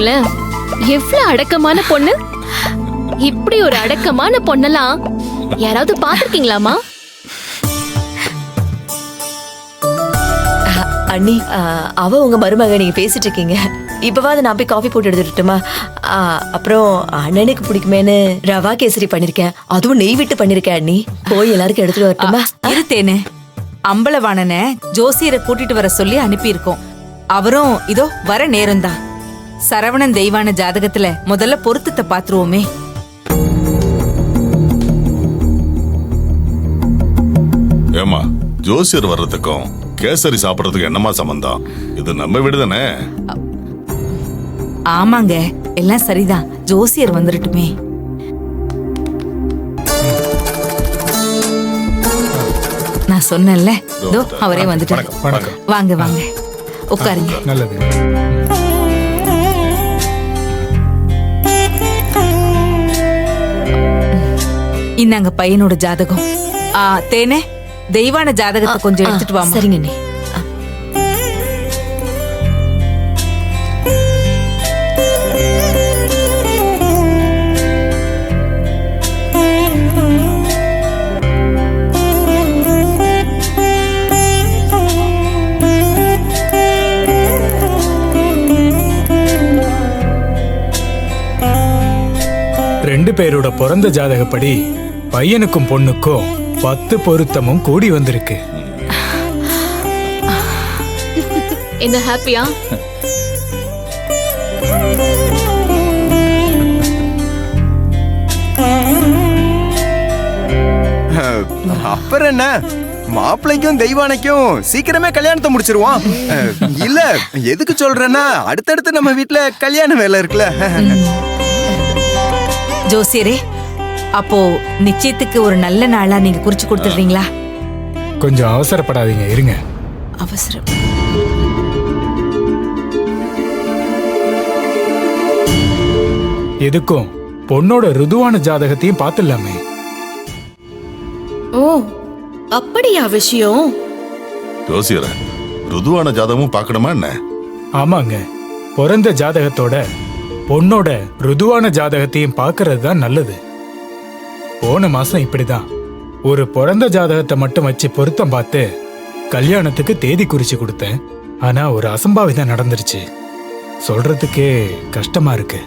பாருங்களேன், எவ்வளவு அடக்கமான பொண்ணு. இப்படி ஒரு அடக்கமான பொண்ணெல்லாம் யாராவது பாத்திருக்கீங்களாமா? அண்ணி, அவ உங்க மருமக, நீங்க பேசிட்டு இருக்கீங்க. இப்பவாது நான் போய் காஃபி போட்டு எடுத்துட்டுமா? அப்புறம் அண்ணனுக்கு பிடிக்குமேனு ரவா கேசரி பண்ணிருக்கேன், அதுவும் நெய் விட்டு பண்ணிருக்கேன். அண்ணி, போய் எல்லாருக்கும் எடுத்துட்டு வரட்டுமா? இருத்தேனே, அம்பலவாணன ஜோசியரை கூட்டிட்டு வர சொல்லி அனுப்பியிருக்கோம். அவரும் இதோ வர நேரம்தான். சரவணன் தெய்வான ஜாதகத்துல முதல்ல பொருத்தத்தை பாத்துருவோமே. ஏமா, ஜோசியர் வர்றதுக்கும் கேசரி சாப்பிடறதுக்கு என்னமா சம்பந்தம்? இது நம்ம வீடு தானே. ஆமாங்க, எல்லாம் சரிதான். ஜோசியர் வந்துடட்டுமே. நான் சொன்னேன்ல, இதோ அவரே வந்துட்டாரு. வாங்க வாங்க, உட்காருங்க. நல்லது. இந்தாங்க பையனோட ஜாதகம். தேனே, தெய்வான ஜாதகத்தை கொஞ்சம் எடுத்துட்டு வாமா. சரிங்க அண்ணி. ரெண்டு பேரோட பிறந்த ஜாதகப்படி பையனுக்கும் பொண்ணுக்கும் 10 பொருத்தமும் கூடி வந்திருக்கு. என்ன ஹாப்பியா? அப்புறம் என்ன, மாப்பிள்ளைக்கும் தெய்வானைக்கும் சீக்கிரமே கல்யாணத்தை முடிச்சிருவான். இல்ல, எதுக்கு சொல்றேன்னா அடுத்தடுத்து நம்ம வீட்டுல கல்யாண வேலை இருக்குல்ல. ஜோசியரே, அப்போ நிச்சயத்துக்கு ஒரு நல்ல நாளா நீங்க குறிச்சு கொடுத்துடுறீங்களா? கொஞ்சம் அவசரப்படாதீங்க, இருங்க. அவசரம்? எதுக்கும் பொண்ணோட ருதுவான ஜாதகத்தையும் பார்த்துடலாமே. ஓ, அப்படியா விஷயம்? ஜோசியர, ருதுவான ஜாதகமும் பார்க்கணுமா என்ன? ஆமாங்க, பிறந்த ஜாதகத்தோட பொண்ணோட ருதுவான ஜாதகத்தையும் பார்க்கறது தான் நல்லது. போன மாசம் இப்படிதான் ஒரு பிறந்த ஜாதகத்தை மட்டும் வச்சு பொருத்தம் பார்த்து கல்யாணத்துக்கு தேதி குறிச்சு கொடுத்தேன். ஆனா ஒரு அசம்பாவிதம் நடந்துருச்சு. சொல்றதுக்கே கஷ்டமா இருக்கு.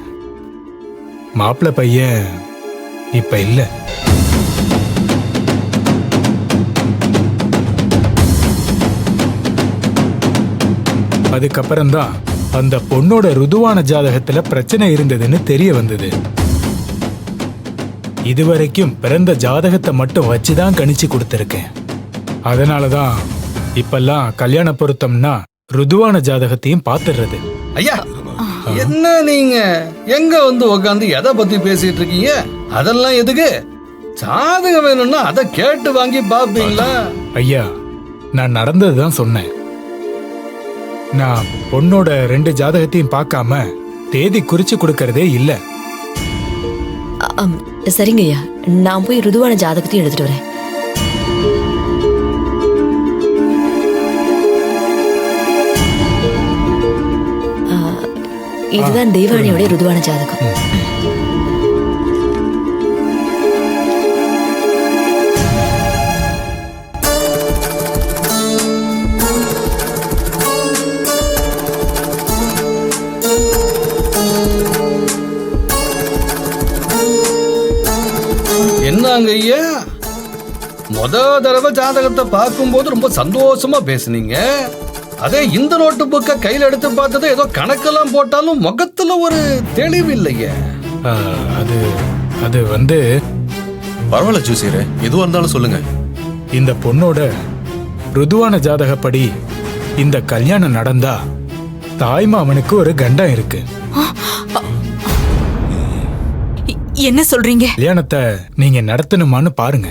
மாப்பிள்ளை பையன் இப்ப இல்ல. அதுக்கப்புறம்தான் அந்த பொண்ணோட ருதுவான ஜாதகத்துல பிரச்சனை இருந்ததுன்னு தெரிய வந்தது. இதுவரைக்கும் பிறந்த ஜாதகத்தை மட்டும் வச்சுதான் கணிச்சு கொடுத்திருக்கேன். அதனாலதான் இப்பெல்லாம் கல்யாண பொருத்தம்னா ருதுவான ஜாதகத்தையும் பாத்துடுறது. ஐயா, என்ன நீங்க எங்க வந்து உட்காந்து எதை பத்தி பேசிட்டு இருக்கீங்க? அதெல்லாம் எதுக்கு? ஜாதகம் வேணும்னா அதை கேட்டு வாங்கி பாப்பீங்களா? ஐயா, நான் நடந்ததுதான் சொன்னேன். நான் பொண்ணோட 2 ஜாதகத்தையும் பார்க்காம தேதி குறிச்சு கொடுக்கறதே இல்ல. சரிங்க ஐயா, நான் போய் ருதுவான ஜாதகத்தையும் எடுத்துட்டு வரேன். இதுதான் தெய்வானியோட ருதுவான ஜாதகம். என்னங்க ஐயா, முத தடவை ஜாதகத்தை பார்க்கும்போது ரொம்ப சந்தோஷமா பேசுனீங்க. அதே இந்த நோட்டு புக்கை கையில எடுத்து பார்த்தது ஏதோ கணக்கெல்லாம் போட்டாலும் முகத்துல ஒரு தெளிவு இல்லையே. அது அது வந்து பரவாயில்ல ஜோசியரே, எதுவா இருந்தாலும் சொல்லுங்க. இந்த பொண்ணோட ருதுவான ஜாதகப்படி இந்த கல்யாணம் நடந்தா தாய்மாமனுக்கு ஒரு கண்டம் இருக்கு. என்ன சொல்றீங்க? கல்யாணத்தை நீங்க நடத்தணுமான்னு பாருங்க.